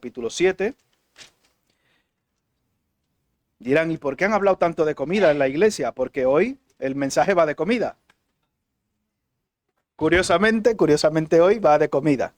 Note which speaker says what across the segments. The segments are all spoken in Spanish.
Speaker 1: capítulo 7. Dirán, ¿y por qué han hablado tanto de comida en la iglesia? Porque hoy el mensaje va de comida. Curiosamente hoy va de comida.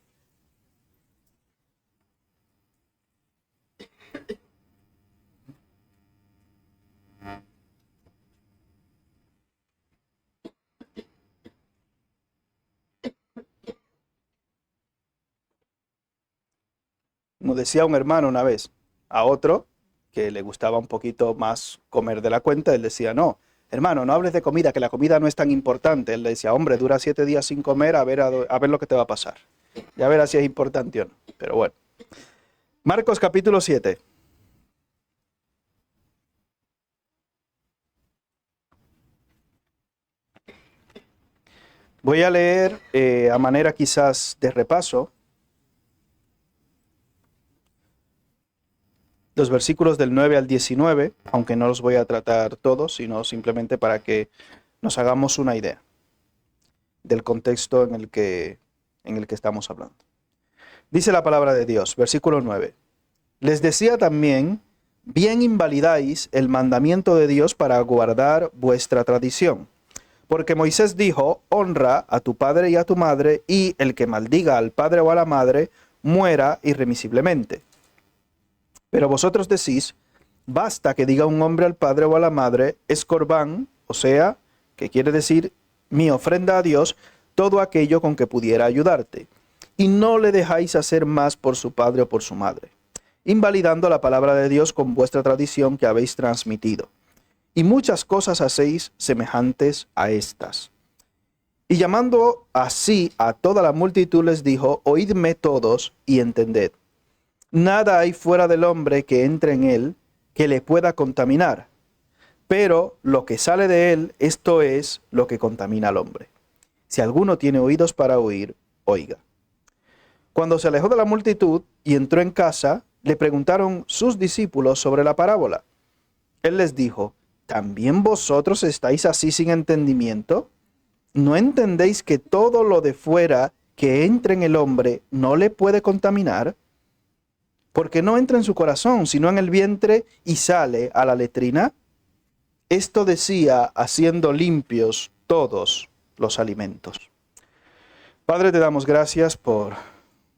Speaker 1: Como decía un hermano una vez a otro que le gustaba un poquito más comer de la cuenta, él decía, no, hermano, no hables de comida, que la comida no es tan importante. Él le decía, hombre, dura 7 días sin comer, a ver lo que te va a pasar. Ya verás si es importante o no. Pero bueno. Marcos capítulo 7. Voy a leer a manera quizás de repaso los versículos del 9 al 19, aunque no los voy a tratar todos, sino simplemente para que nos hagamos una idea del contexto en el que estamos hablando. Dice la palabra de Dios, versículo 9. Les decía también, bien invalidáis el mandamiento de Dios para guardar vuestra tradición. Porque Moisés dijo, honra a tu padre y a tu madre, y el que maldiga al padre o a la madre, muera irremisiblemente. Pero vosotros decís, basta que diga un hombre al padre o a la madre, es corbán, o sea, que quiere decir mi ofrenda a Dios, todo aquello con que pudiera ayudarte. Y no le dejáis hacer más por su padre o por su madre, invalidando la palabra de Dios con vuestra tradición que habéis transmitido. Y muchas cosas hacéis semejantes a estas. Y llamando así a toda la multitud les dijo, oídme todos y entended. Nada hay fuera del hombre que entre en él que le pueda contaminar, pero lo que sale de él, esto es lo que contamina al hombre. Si alguno tiene oídos para oír, oiga. Cuando se alejó de la multitud y entró en casa, le preguntaron sus discípulos sobre la parábola. Él les dijo, ¿también vosotros estáis así sin entendimiento? ¿No entendéis que todo lo de fuera que entra en el hombre no le puede contaminar? Porque no entra en su corazón, sino en el vientre y sale a la letrina. Esto decía haciendo limpios todos los alimentos. Padre, te damos gracias por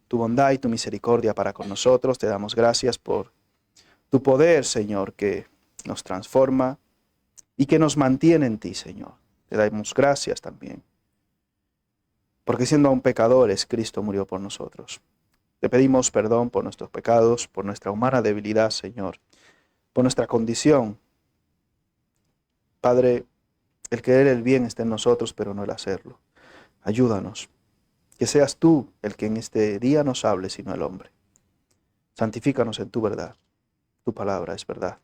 Speaker 1: tu bondad y tu misericordia para con nosotros. Te damos gracias por tu poder, Señor, que nos transforma y que nos mantiene en ti, Señor. Te damos gracias también, porque siendo aún pecadores, Cristo murió por nosotros. Te pedimos perdón por nuestros pecados, por nuestra humana debilidad, Señor, por nuestra condición. Padre, el querer el bien está en nosotros, pero no el hacerlo. Ayúdanos, que seas tú el que en este día nos hable, sino el hombre. Santifícanos en tu verdad. Tu palabra es verdad.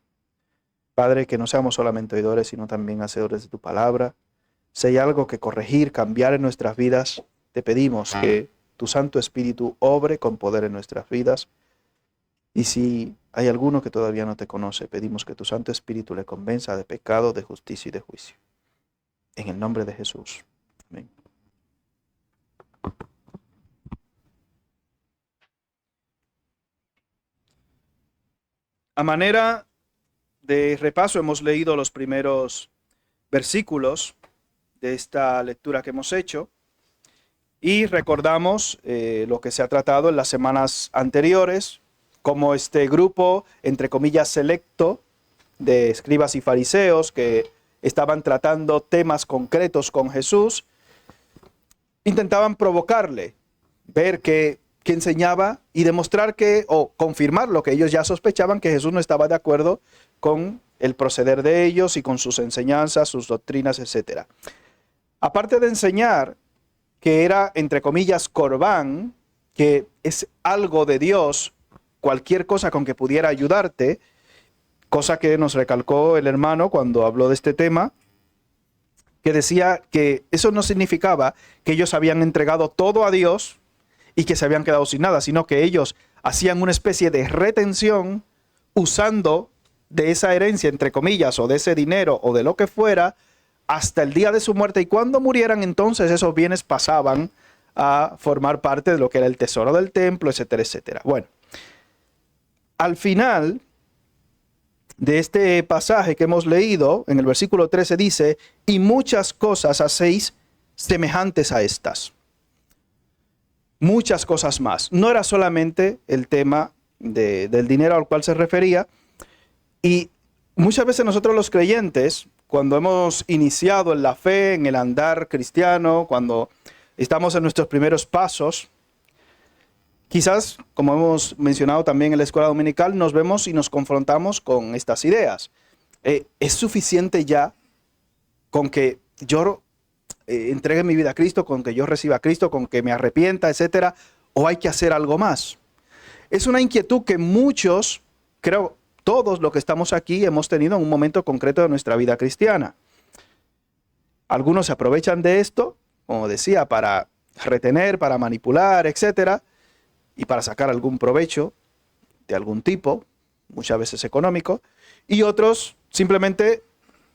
Speaker 1: Padre, que no seamos solamente oidores, sino también hacedores de tu palabra. Si hay algo que corregir, cambiar en nuestras vidas, te pedimos que tu Santo Espíritu obre con poder en nuestras vidas. Y si hay alguno que todavía no te conoce, pedimos que tu Santo Espíritu le convenza de pecado, de justicia y de juicio. En el nombre de Jesús. Amén. A manera de repaso, hemos leído los primeros versículos de esta lectura que hemos hecho y recordamos lo que se ha tratado en las semanas anteriores, como este grupo, entre comillas, selecto de escribas y fariseos que estaban tratando temas concretos con Jesús, intentaban provocarle, ver qué enseñaba y demostrar o confirmar lo que ellos ya sospechaban, que Jesús no estaba de acuerdo con el proceder de ellos y con sus enseñanzas, sus doctrinas, etc. Aparte de enseñar que era, entre comillas, corbán, que es algo de Dios, cualquier cosa con que pudiera ayudarte, cosa que nos recalcó el hermano cuando habló de este tema, que decía que eso no significaba que ellos habían entregado todo a Dios y que se habían quedado sin nada, sino que ellos hacían una especie de retención usando de esa herencia, entre comillas, o de ese dinero o de lo que fuera, hasta el día de su muerte. Y cuando murieran, entonces esos bienes pasaban a formar parte de lo que era el tesoro del templo, etcétera, etcétera. Bueno, al final de este pasaje que hemos leído, en el versículo 13 dice, y muchas cosas hacéis semejantes a estas. Muchas cosas más. No era solamente el tema del dinero al cual se refería. Y muchas veces nosotros los creyentes, cuando hemos iniciado en la fe, en el andar cristiano, cuando estamos en nuestros primeros pasos, quizás, como hemos mencionado también en la escuela dominical, nos vemos y nos confrontamos con estas ideas. ¿Es suficiente ya con que yo entregue mi vida a Cristo, con que yo reciba a Cristo, con que me arrepienta, etcétera? ¿O hay que hacer algo más? Es una inquietud que muchos, creo, todos los que estamos aquí hemos tenido en un momento concreto de nuestra vida cristiana. Algunos se aprovechan de esto, como decía, para retener, para manipular, etcétera, y para sacar algún provecho de algún tipo, muchas veces económico, y otros simplemente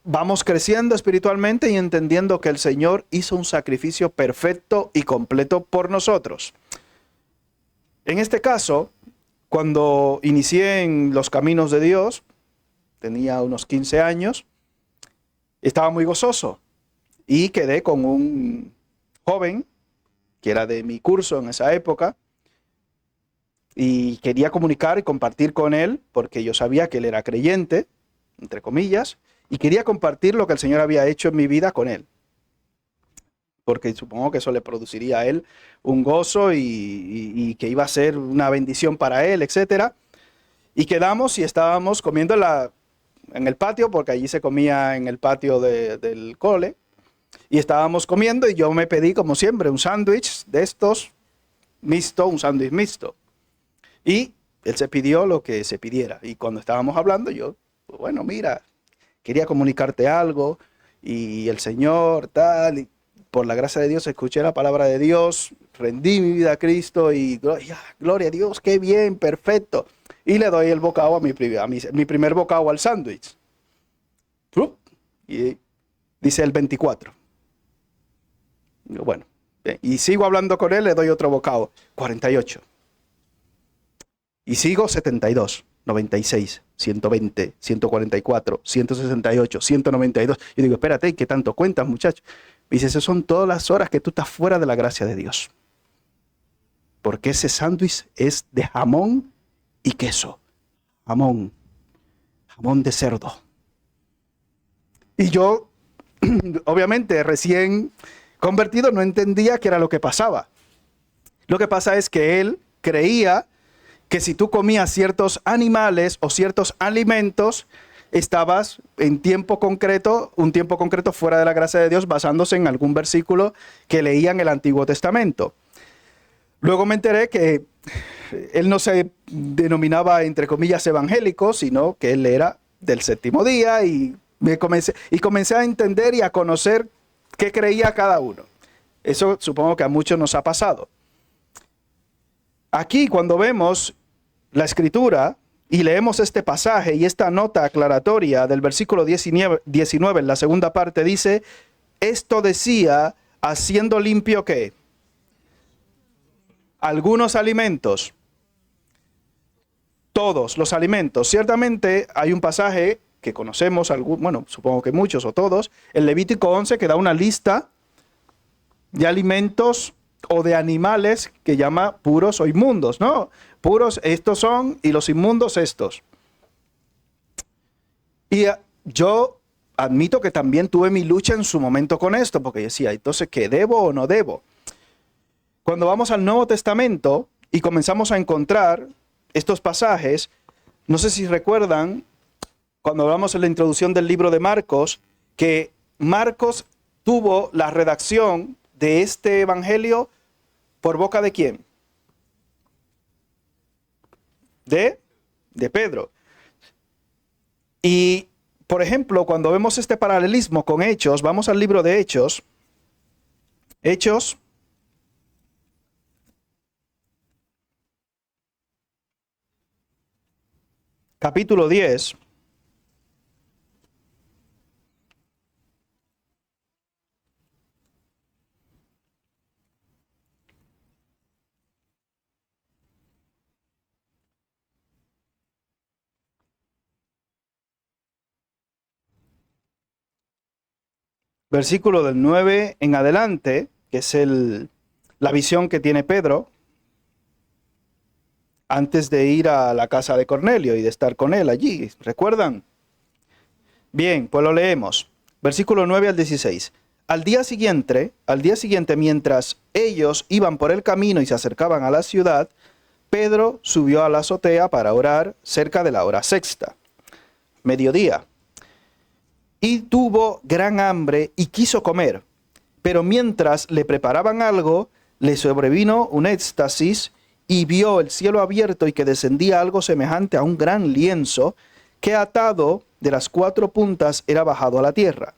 Speaker 1: vamos creciendo espiritualmente y entendiendo que el Señor hizo un sacrificio perfecto y completo por nosotros. En este caso, cuando inicié en los caminos de Dios, tenía unos 15 años, estaba muy gozoso y quedé con un joven que era de mi curso en esa época y quería comunicar y compartir con él porque yo sabía que él era creyente, entre comillas, y quería compartir lo que el Señor había hecho en mi vida con él. Porque supongo que eso le produciría a él un gozo y que iba a ser una bendición para él, etcétera. Y quedamos y estábamos comiendo en el patio, porque allí se comía en el patio del cole. Y estábamos comiendo y yo me pedí, como siempre, un sándwich de estos, mixto, un sándwich mixto. Y él se pidió lo que se pidiera. Y cuando estábamos hablando, yo, bueno, mira, quería comunicarte algo. Y el Señor, tal, y por la gracia de Dios escuché la palabra de Dios, rendí mi vida a Cristo y gloria a Dios, qué bien, perfecto. Y le doy el bocado a mi primer bocado al sándwich. Y dice el 24. Bueno, y sigo hablando con él, le doy otro bocado, 48. Y sigo 72, 96, 120, 144, 168, 192. Y digo, espérate, ¿qué tanto cuentas, muchacho? Y dice, esas son todas las horas que tú estás fuera de la gracia de Dios. Porque ese sándwich es de jamón y queso. Jamón de cerdo. Y yo, obviamente, recién convertido, no entendía qué era lo que pasaba. Lo que pasa es que él creía que si tú comías ciertos animales o ciertos alimentos, estabas en tiempo concreto, un tiempo concreto fuera de la gracia de Dios, basándose en algún versículo que leía en el Antiguo Testamento. Luego me enteré que él no se denominaba, entre comillas, evangélico, sino que él era del séptimo día y comencé a entender y a conocer qué creía cada uno. Eso supongo que a muchos nos ha pasado. Aquí, cuando vemos la escritura y leemos este pasaje y esta nota aclaratoria del versículo 19 en la segunda parte, dice, esto decía, haciendo limpio ¿qué? Algunos alimentos. Todos los alimentos. Ciertamente hay un pasaje que conocemos, bueno, supongo que muchos o todos, el Levítico 11, que da una lista de alimentos o de animales que llama puros o inmundos, ¿no? Puros estos son y los inmundos estos. Y yo admito que también tuve mi lucha en su momento con esto, porque decía, entonces, ¿qué debo o no debo? Cuando vamos al Nuevo Testamento y comenzamos a encontrar estos pasajes, no sé si recuerdan, cuando hablamos en la introducción del libro de Marcos, que Marcos tuvo la redacción de este evangelio por boca de quién? De Pedro. Y, por ejemplo, cuando vemos este paralelismo con Hechos, vamos al libro de Hechos. Hechos, capítulo 10. versículo del 9 en adelante, que es la visión que tiene Pedro antes de ir a la casa de Cornelio y de estar con él allí. ¿Recuerdan? Bien, pues lo leemos. Versículo 9 al 16. Al día siguiente, mientras ellos iban por el camino y se acercaban a la ciudad, Pedro subió a la azotea para orar cerca de la hora sexta, mediodía. Y tuvo gran hambre y quiso comer. Pero mientras le preparaban algo, le sobrevino un éxtasis y vio el cielo abierto y que descendía algo semejante a un gran lienzo que atado de las 4 puntas era bajado a la tierra,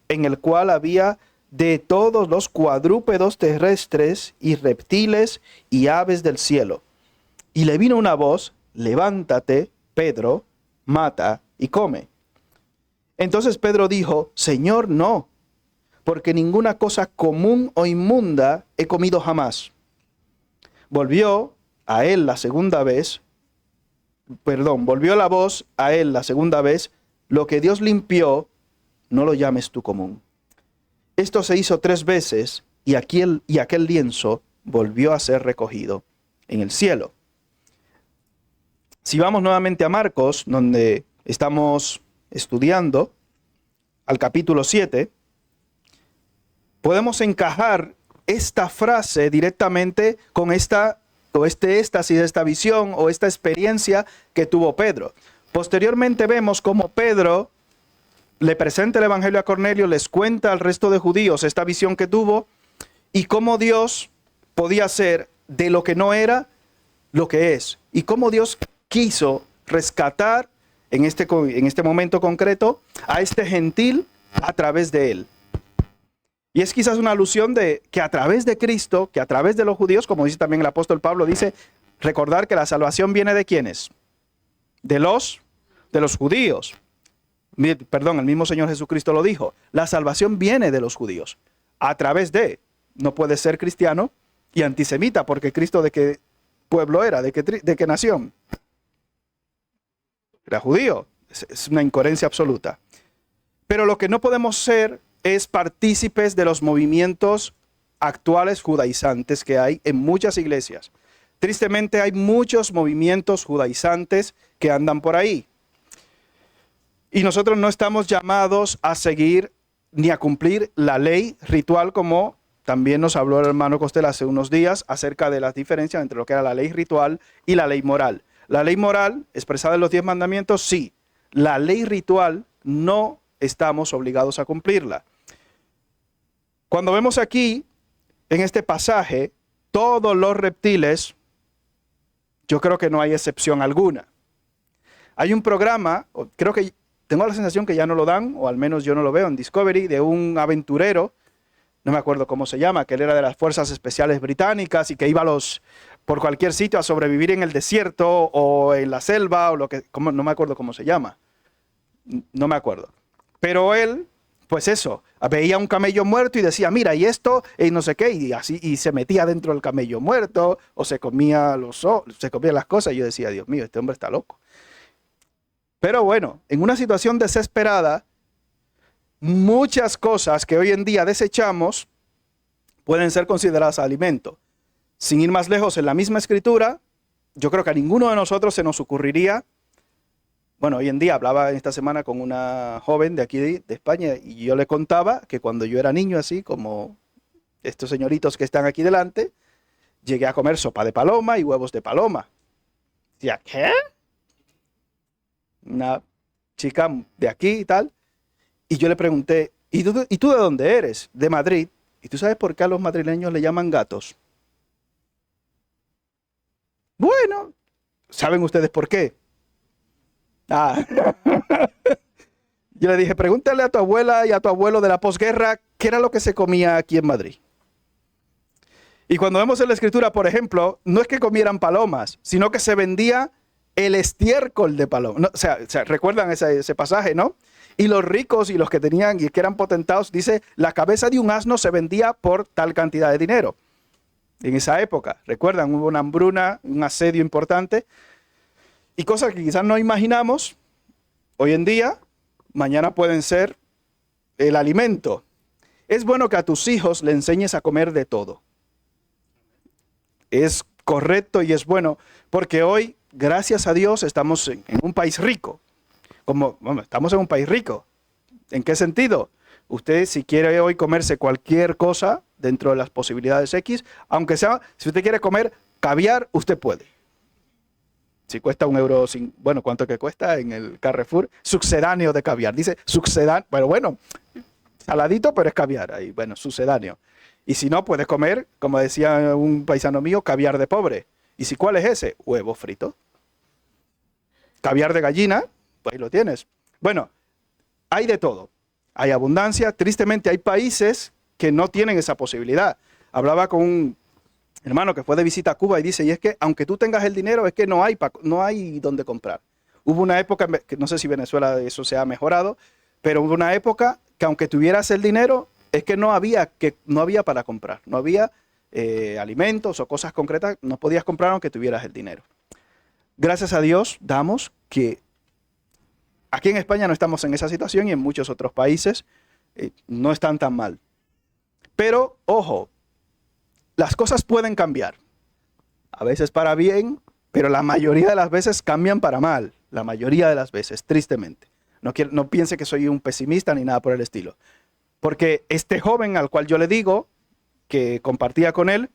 Speaker 1: en el cual había de todos los cuadrúpedos terrestres y reptiles y aves del cielo. Y le vino una voz: levántate, Pedro, mata y come. Entonces Pedro dijo: Señor, no, porque ninguna cosa común o inmunda he comido jamás. Volvió la voz a él la segunda vez: lo que Dios limpió, no lo llames tú común. Esto se hizo 3 veces y aquel lienzo volvió a ser recogido en el cielo. Si vamos nuevamente a Marcos, donde estamos estudiando, al capítulo 7, podemos encajar esta frase directamente con este éxtasis, esta visión o esta experiencia que tuvo Pedro. Posteriormente vemos cómo Pedro le presenta el evangelio a Cornelio, les cuenta al resto de judíos esta visión que tuvo y cómo Dios podía hacer de lo que no era lo que es, y cómo Dios quiso rescatar en este momento concreto a este gentil a través de él. Y es quizás una alusión de que a través de Cristo, que a través de los judíos, como dice también el apóstol Pablo, dice, recordar que la salvación viene ¿de quiénes? De los judíos. Perdón, el mismo Señor Jesucristo lo dijo. La salvación viene de los judíos. A través de, no puede ser cristiano y antisemita, porque Cristo ¿de qué pueblo era? ¿De qué nación? Era judío. Es una incoherencia absoluta. Pero lo que no podemos ser es partícipes de los movimientos actuales judaizantes que hay en muchas iglesias. Tristemente hay muchos movimientos judaizantes que andan por ahí. Y nosotros no estamos llamados a seguir ni a cumplir la ley ritual, como también nos habló el hermano Costel hace unos días acerca de las diferencias entre lo que era la ley ritual y la ley moral. La ley moral, expresada en los 10 mandamientos, sí. La ley ritual no estamos obligados a cumplirla. Cuando vemos aquí, en este pasaje, todos los reptiles, yo creo que no hay excepción alguna. Hay un programa, creo que tengo la sensación que ya no lo dan, o al menos yo no lo veo en Discovery, de un aventurero, no me acuerdo cómo se llama, que él era de las Fuerzas Especiales Británicas y que iba por cualquier sitio a sobrevivir en el desierto o en la selva, o no me acuerdo cómo se llama. No me acuerdo. Pero él, pues eso, veía un camello muerto y decía, mira, y esto, y no sé qué, y así, y se metía dentro del camello muerto, o se comía las cosas, y yo decía, Dios mío, este hombre está loco. Pero bueno, en una situación desesperada, muchas cosas que hoy en día desechamos pueden ser consideradas alimento. Sin ir más lejos, en la misma escritura, yo creo que a ninguno de nosotros se nos ocurriría. Bueno, hoy en día hablaba esta semana con una joven de aquí de España y yo le contaba que cuando yo era niño, así como estos señoritos que están aquí delante, llegué a comer sopa de paloma y huevos de paloma. Decía, ¿qué? Una chica de aquí y tal. Y yo le pregunté, ¿y tú de dónde eres? De Madrid. ¿Y tú sabes por qué a los madrileños le llaman gatos? Bueno, ¿saben ustedes por qué? Yo le dije, pregúntale a tu abuela y a tu abuelo de la posguerra qué era lo que se comía aquí en Madrid. Y cuando vemos en la escritura, por ejemplo, no es que comieran palomas, sino que se vendía el estiércol de paloma. No, o sea, recuerdan ese pasaje, ¿no? Y los ricos y los que tenían y que eran potentados, dice, la cabeza de un asno se vendía por tal cantidad de dinero. En esa época, recuerdan, hubo una hambruna, un asedio importante. Y cosas que quizás no imaginamos, hoy en día, mañana pueden ser el alimento. Es bueno que a tus hijos le enseñes a comer de todo. Es correcto y es bueno, porque hoy, gracias a Dios, estamos en un país rico. Bueno, estamos en un país rico. ¿En qué sentido? Usted, si quiere hoy comerse cualquier cosa dentro de las posibilidades X, aunque sea, si usted quiere comer caviar, usted puede. Si cuesta €1, bueno, ¿cuánto que cuesta en el Carrefour? Sucedáneo de caviar. Dice sucedáneo, bueno, saladito, pero es caviar ahí, bueno, sucedáneo. Y si no, puedes comer, como decía un paisano mío, caviar de pobre. ¿Y si cuál es ese? Huevo frito. Caviar de gallina, pues ahí lo tienes. Bueno, hay de todo. Hay abundancia. Tristemente hay países que no tienen esa posibilidad. Hablaba con un hermano que fue de visita a Cuba y dice, y es que aunque tú tengas el dinero, es que no hay donde comprar. Hubo una época, que no sé si Venezuela eso se ha mejorado, pero hubo una época que aunque tuvieras el dinero, es que no había para comprar. No había alimentos o cosas concretas, no podías comprar aunque tuvieras el dinero. Gracias a Dios damos que aquí en España no estamos en esa situación y en muchos otros países no están tan mal. Pero, ojo, las cosas pueden cambiar. A veces para bien, pero la mayoría de las veces cambian para mal. La mayoría de las veces, tristemente. No piense que soy un pesimista ni nada por el estilo. Porque este joven al cual yo le digo, que compartía con él,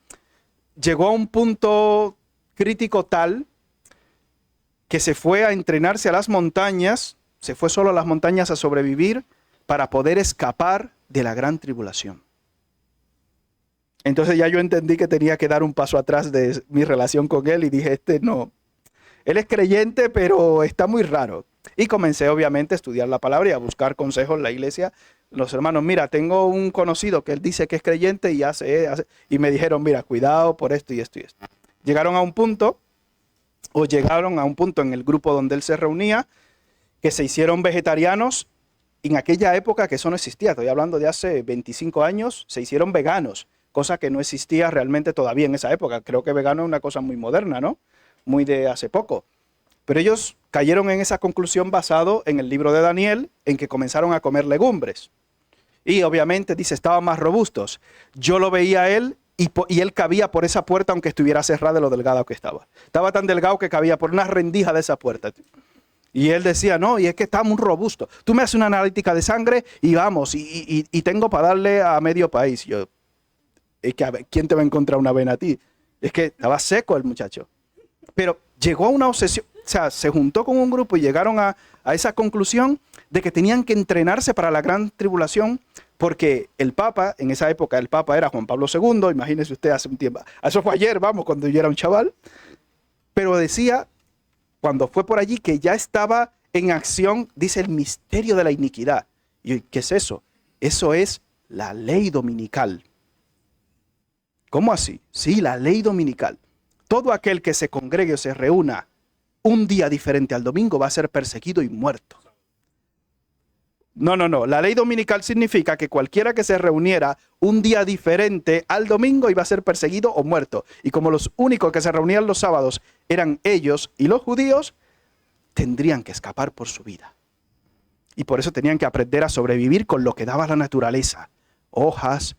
Speaker 1: llegó a un punto crítico tal que se fue a entrenarse a las montañas, se fue solo a las montañas a sobrevivir para poder escapar de la gran tribulación. Entonces ya yo entendí que tenía que dar un paso atrás de mi relación con él y dije, no. Él es creyente, pero está muy raro. Y comencé obviamente a estudiar la palabra y a buscar consejos en la iglesia. Los hermanos, mira, tengo un conocido que él dice que es creyente y y me dijeron, mira, cuidado por esto y esto y esto. Llegaron a un punto en el grupo donde él se reunía, que se hicieron vegetarianos. En aquella época que eso no existía, estoy hablando de hace 25 años, se hicieron veganos, cosa que no existía realmente todavía en esa época. Creo que vegano es una cosa muy moderna, ¿no? Muy de hace poco. Pero ellos cayeron en esa conclusión basado en el libro de Daniel, en que comenzaron a comer legumbres. Y obviamente, dice, estaban más robustos. Yo lo veía a él y él cabía por esa puerta aunque estuviera cerrada de lo delgado que estaba. Estaba tan delgado que cabía por una rendija de esa puerta. Y él decía, no, y es que está muy robusto. Tú me haces una analítica de sangre y vamos, y tengo para darle a medio país. Yo, es que, a ver, ¿quién te va a encontrar una vena a ti? Es que estaba seco el muchacho. Pero llegó a una obsesión, o sea, se juntó con un grupo y llegaron a esa conclusión de que tenían que entrenarse para la gran tribulación, porque el Papa, en esa época el Papa era Juan Pablo II, imagínese usted hace un tiempo, eso fue ayer, vamos, cuando yo era un chaval, pero decía, cuando fue por allí, que ya estaba en acción, dice, el misterio de la iniquidad. ¿Y qué es eso? Eso es la ley dominical. ¿Cómo así? Sí, la ley dominical. Todo aquel que se congregue o se reúna un día diferente al domingo va a ser perseguido y muerto. No. La ley dominical significa que cualquiera que se reuniera un día diferente al domingo iba a ser perseguido o muerto. Y como los únicos que se reunían los sábados eran ellos y los judíos, tendrían que escapar por su vida. Y por eso tenían que aprender a sobrevivir con lo que daba la naturaleza. Hojas,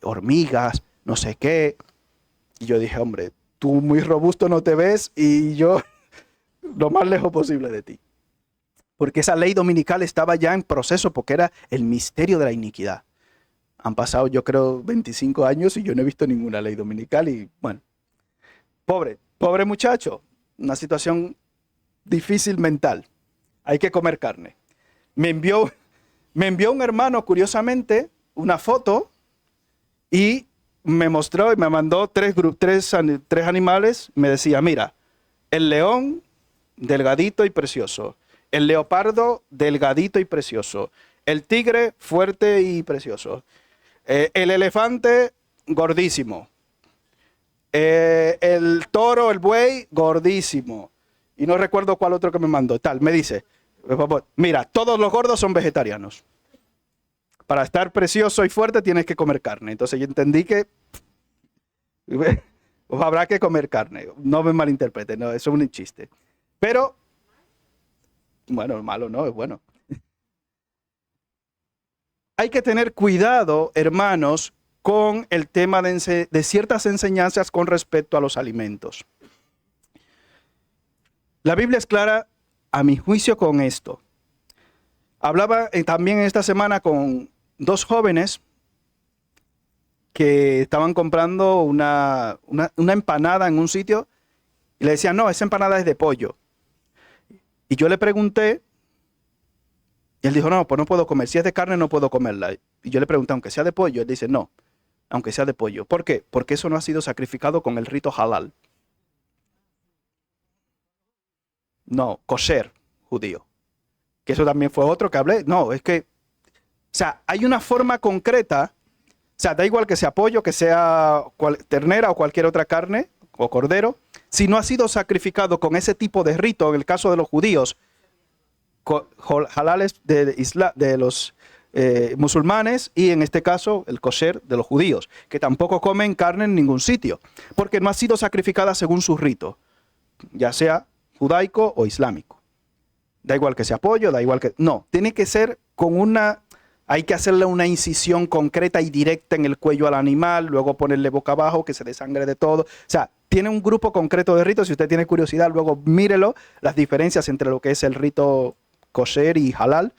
Speaker 1: hormigas, no sé qué. Y yo dije, hombre, tú muy robusto no te ves y yo lo más lejos posible de ti. Porque esa ley dominical estaba ya en proceso, porque era el misterio de la iniquidad. Han pasado, yo creo, 25 años y yo no he visto ninguna ley dominical y, bueno, pobre muchacho, una situación difícil mental. Hay que comer carne. Me envió un hermano, curiosamente, una foto y me mostró y me mandó tres animales. Me decía, mira, el león, delgadito y precioso. El leopardo, delgadito y precioso. El tigre, fuerte y precioso. El elefante, gordísimo. El toro, el buey, gordísimo. Y no recuerdo cuál otro que me mandó. Tal, me dice, mira, todos los gordos son vegetarianos. Para estar precioso y fuerte tienes que comer carne. Entonces yo entendí que habrá que comer carne. No me malinterpreten, no, eso es un chiste. Pero, bueno, malo no, es bueno. hay que tener cuidado, hermanos, con el tema de ciertas enseñanzas con respecto a los alimentos. La Biblia es clara, a mi juicio, con esto. Hablaba también esta semana con dos jóvenes que estaban comprando una empanada en un sitio y le decían, no, esa empanada es de pollo. Y yo le pregunté, y él dijo, no, pues no puedo comer. Si es de carne, no puedo comerla. Y yo le pregunté, aunque sea de pollo. Él dice, no, aunque sea de pollo. ¿Por qué? Porque eso no ha sido sacrificado con el rito halal. No, kosher judío. Que eso también fue otro que hablé. No, es que, o sea, hay una forma concreta. O sea, da igual que sea pollo, que sea ternera o cualquier otra carne o cordero. Si no ha sido sacrificado con ese tipo de rito, en el caso de los judíos, halales de los musulmanes y en este caso el kosher de los judíos, que tampoco comen carne en ningún sitio, porque no ha sido sacrificada según su rito, ya sea judaico o islámico. Da igual que sea pollo, da igual que... No, tiene que ser con una... Hay que hacerle una incisión concreta y directa en el cuello al animal, luego ponerle boca abajo, que se desangre de todo. O sea, tiene un grupo concreto de ritos. Si usted tiene curiosidad, luego mírelo, las diferencias entre lo que es el rito kosher y halal.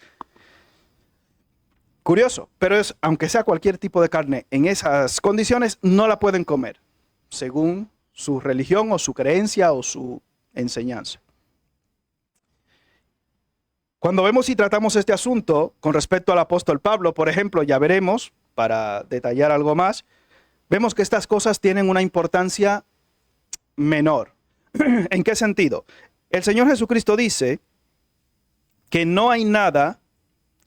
Speaker 1: Curioso, pero es, aunque sea cualquier tipo de carne, en esas condiciones no la pueden comer, según su religión o su creencia o su enseñanza. Cuando vemos y tratamos este asunto con respecto al apóstol Pablo, por ejemplo, ya veremos, para detallar algo más, vemos que estas cosas tienen una importancia menor. ¿En qué sentido? El Señor Jesucristo dice que no hay nada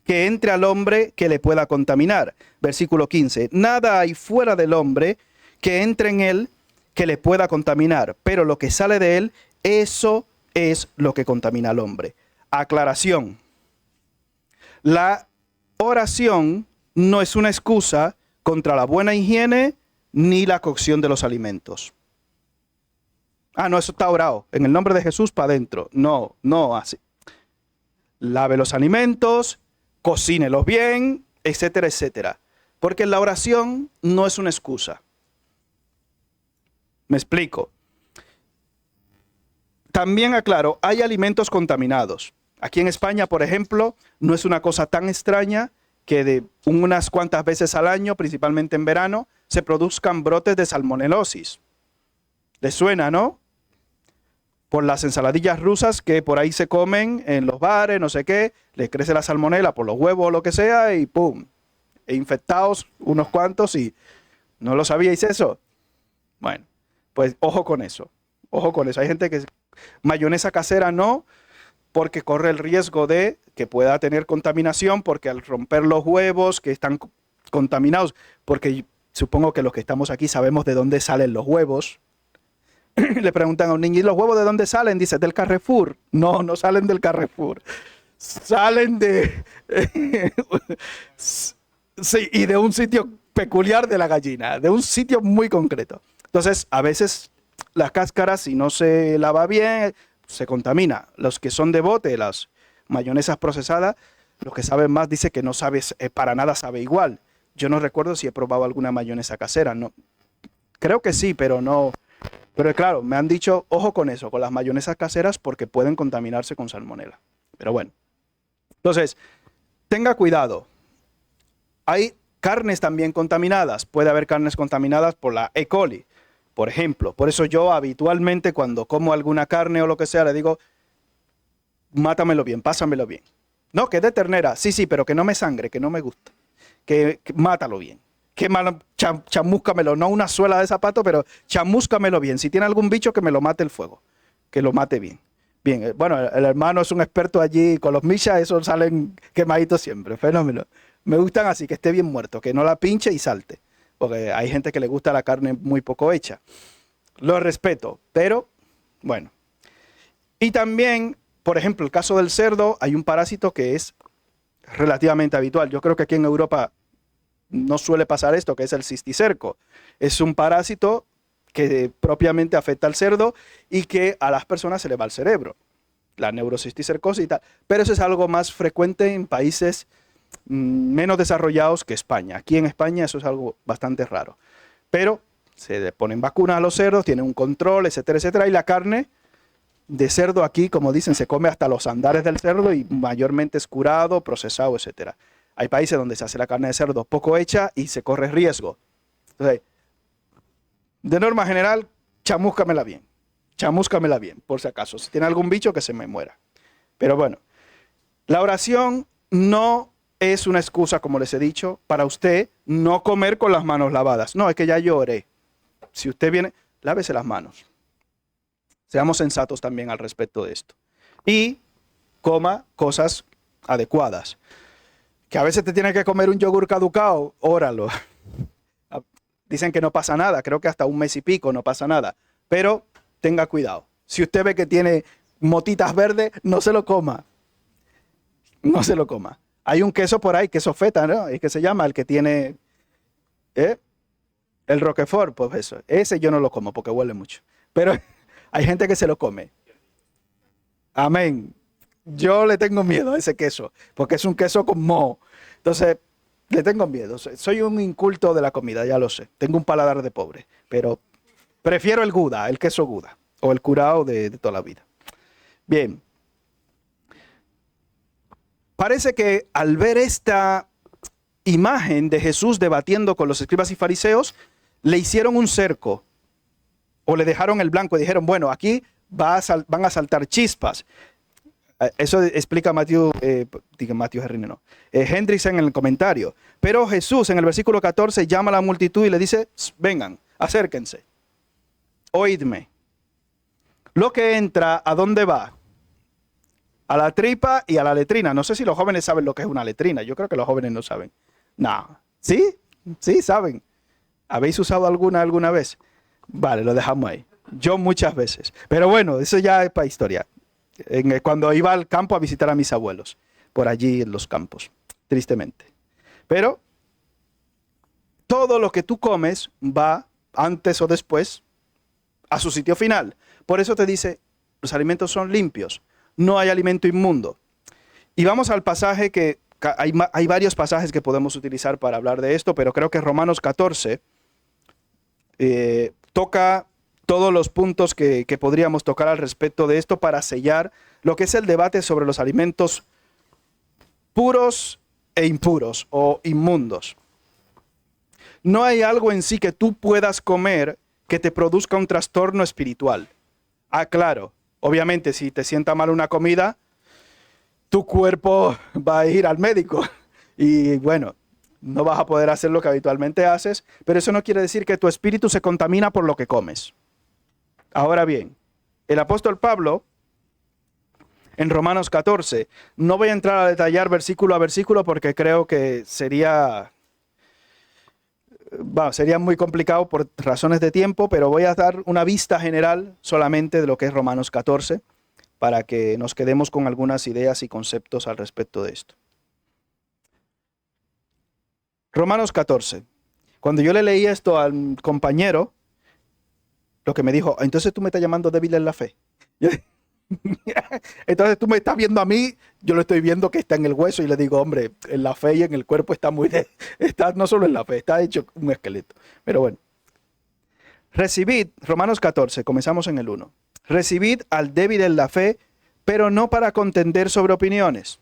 Speaker 1: que entre al hombre que le pueda contaminar. Versículo 15. Nada hay fuera del hombre que entre en él que le pueda contaminar, pero lo que sale de él, eso es lo que contamina al hombre. Aclaración. La oración no es una excusa contra la buena higiene ni la cocción de los alimentos. Ah, no, eso está orado. En el nombre de Jesús para adentro. No, no así. Lave los alimentos, cocínelos bien, etcétera, etcétera. Porque la oración no es una excusa. Me explico. También aclaro, hay alimentos contaminados. Aquí en España, por ejemplo, no es una cosa tan extraña que de unas cuantas veces al año, principalmente en verano, se produzcan brotes de salmonelosis. ¿Les suena, no? Por las ensaladillas rusas que por ahí se comen en los bares, no sé qué, les crece la salmonela por los huevos o lo que sea y ¡pum! E infectados unos cuantos y ¿no lo sabíais eso? Bueno, pues ojo con eso. Ojo con eso. Hay gente que mayonesa casera no, porque corre el riesgo de que pueda tener contaminación, porque al romper los huevos que están contaminados, porque supongo que los que estamos aquí sabemos de dónde salen los huevos. Le preguntan a un niño, ¿y los huevos de dónde salen? Dice, del Carrefour. No, no salen del Carrefour. Salen de... sí, y de un sitio peculiar de la gallina, de un sitio muy concreto. Entonces, a veces las cáscaras, si no se lava bien, se contamina. Los que son de bote, las mayonesas procesadas, los que saben más dicen que no sabe, para nada sabe igual. Yo no recuerdo si he probado alguna mayonesa casera. No, creo que sí, pero no. Pero claro, me han dicho, ojo con eso, con las mayonesas caseras, porque pueden contaminarse con salmonela. Pero bueno. Entonces, tenga cuidado. Hay carnes también contaminadas. Puede haber carnes contaminadas por la E. coli, por ejemplo. Por eso yo habitualmente cuando como alguna carne o lo que sea, le digo, mátamelo bien, pásamelo bien. No, que de ternera. Sí, sí, pero que no me sangre, que no me gusta. Que mátalo bien. Que chamúscamelo, no una suela de zapato, pero chamúscamelo bien. Si tiene algún bicho, que me lo mate el fuego. Que lo mate bien. Bien, bueno, el hermano es un experto allí con los michas, esos salen quemaditos siempre. Fenómeno. Me gustan así, que esté bien muerto, que no la pinche y salte. Porque hay gente que le gusta la carne muy poco hecha. Lo respeto, pero bueno. Y también, por ejemplo, el caso del cerdo, hay un parásito que es relativamente habitual. Yo creo que aquí en Europa no suele pasar esto, que es el cisticerco. Es un parásito que propiamente afecta al cerdo y que a las personas se le va al cerebro. La neurocisticercosis y tal. Pero eso es algo más frecuente en países menos desarrollados que España. Aquí en España eso es algo bastante raro. Pero se le ponen vacunas a los cerdos, tienen un control, etcétera, etcétera. Y la carne de cerdo aquí, como dicen, se come hasta los andares del cerdo y mayormente es curado, procesado, etcétera. Hay países donde se hace la carne de cerdo poco hecha y se corre riesgo. Entonces, de norma general, chamúscamela bien. Chamúscamela bien, por si acaso. Si tiene algún bicho, que se me muera. Pero bueno, la oración no es una excusa, como les he dicho, para usted no comer con las manos lavadas. No, es que ya yo oré. Si usted viene, lávese las manos. Seamos sensatos también al respecto de esto. Y coma cosas adecuadas. Que a veces te tiene que comer un yogur caducado, óralo. Dicen que no pasa nada, creo que hasta un mes y pico no pasa nada. Pero tenga cuidado. Si usted ve que tiene motitas verdes, no se lo coma. No se lo coma. Hay un queso por ahí, queso feta, ¿no? Es que se llama el que tiene el Roquefort, pues eso. Ese yo no lo como porque huele mucho. Pero hay gente que se lo come. Amén. Yo le tengo miedo a ese queso, porque es un queso con moho. Entonces, le tengo miedo. Soy un inculto de la comida, ya lo sé. Tengo un paladar de pobre, pero prefiero el Gouda, el queso Gouda, o el curao de toda la vida. Bien. Parece que al ver esta imagen de Jesús debatiendo con los escribas y fariseos, le hicieron un cerco, o le dejaron el blanco y dijeron, bueno, aquí van a saltar chispas. Eso explica Hendricks en el comentario. Pero Jesús en el versículo 14 llama a la multitud y le dice, vengan, acérquense, oídme. Lo que entra, ¿a dónde va? A la tripa y a la letrina. No sé si los jóvenes saben lo que es una letrina. Yo creo que los jóvenes no saben. No. ¿Sí? Sí, saben. ¿Habéis usado alguna vez? Vale, lo dejamos ahí. Yo muchas veces. Pero bueno, eso ya es para historia. Cuando iba al campo a visitar a mis abuelos, por allí en los campos, tristemente. Pero todo lo que tú comes va antes o después a su sitio final. Por eso te dice, los alimentos son limpios, no hay alimento inmundo. Y vamos al pasaje que hay varios pasajes que podemos utilizar para hablar de esto, pero creo que Romanos 14 toca todos los puntos que podríamos tocar al respecto de esto para sellar lo que es el debate sobre los alimentos puros e impuros o inmundos. No hay algo en sí que tú puedas comer que te produzca un trastorno espiritual. Ah, claro, obviamente si te sienta mal una comida, tu cuerpo va a ir al médico y bueno, no vas a poder hacer lo que habitualmente haces, pero eso no quiere decir que tu espíritu se contamina por lo que comes. Ahora bien, el apóstol Pablo, en Romanos 14, no voy a entrar a detallar versículo a versículo porque creo que sería muy complicado por razones de tiempo, pero voy a dar una vista general solamente de lo que es Romanos 14 para que nos quedemos con algunas ideas y conceptos al respecto de esto. Romanos 14. Cuando yo le leí esto al compañero, lo que me dijo, entonces tú me estás llamando débil en la fe. Entonces tú me estás viendo a mí, yo lo estoy viendo que está en el hueso y le digo, hombre, en la fe y en el cuerpo está está no solo en la fe, está hecho un esqueleto. Pero bueno, recibid, Romanos 14, comenzamos en el 1. Recibid al débil en la fe, pero no para contender sobre opiniones.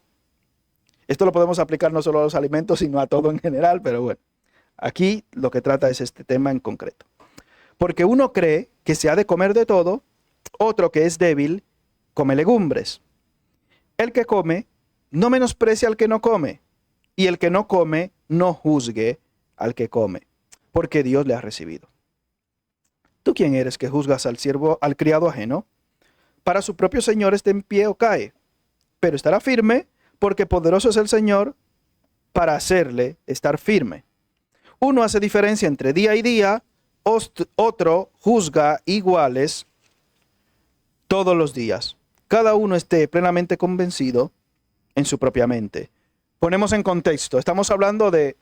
Speaker 1: Esto lo podemos aplicar no solo a los alimentos, sino a todo en general, pero bueno, aquí lo que trata es este tema en concreto. Porque uno cree que se ha de comer de todo, otro que es débil, come legumbres. El que come, no menosprecia al que no come, y el que no come, no juzgue al que come, porque Dios le ha recibido. ¿Tú quién eres que juzgas al siervo, al criado ajeno? Para su propio Señor esté en pie o cae, pero estará firme, porque poderoso es el Señor para hacerle estar firme. Uno hace diferencia entre día y día, otro juzga iguales todos los días. Cada uno esté plenamente convencido en su propia mente. Ponemos en contexto, estamos hablando de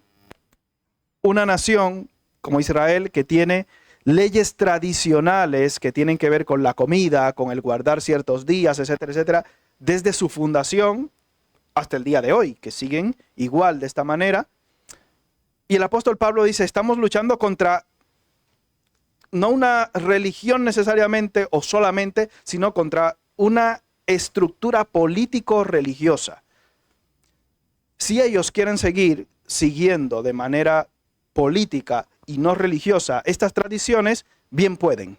Speaker 1: una nación como Israel que tiene leyes tradicionales que tienen que ver con la comida, con el guardar ciertos días, etcétera, etcétera, desde su fundación hasta el día de hoy, que siguen igual de esta manera. Y el apóstol Pablo dice, estamos luchando contra no una religión necesariamente o solamente, sino contra una estructura político-religiosa. Si ellos quieren seguir siguiendo de manera política y no religiosa estas tradiciones, bien pueden.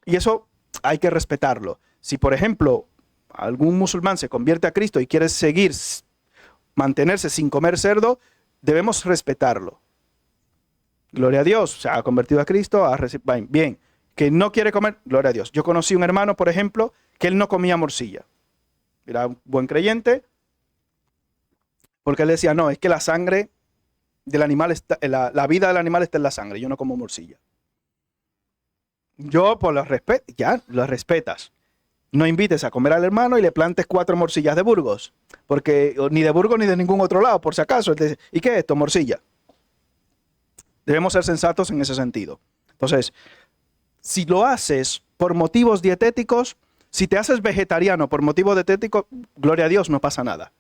Speaker 1: Y eso hay que respetarlo. Si, por ejemplo, algún musulmán se convierte a Cristo y quiere seguir, mantenerse sin comer cerdo, debemos respetarlo. Gloria a Dios, se ha convertido a Cristo, bien. Que no quiere comer, gloria a Dios. Yo conocí un hermano, por ejemplo, que él no comía morcilla. Era un buen creyente, porque él decía, no, es que la sangre del animal, la vida del animal está en la sangre, yo no como morcilla. Yo, por los respeto, ya, lo respetas. No invites a comer al hermano y le plantes 4 morcillas de Burgos, porque ni de Burgos ni de ningún otro lado, por si acaso. ¿Y qué es esto? Morcilla. Debemos ser sensatos en ese sentido. Entonces, si lo haces por motivos dietéticos, si te haces vegetariano por motivos dietéticos, gloria a Dios, no pasa nada.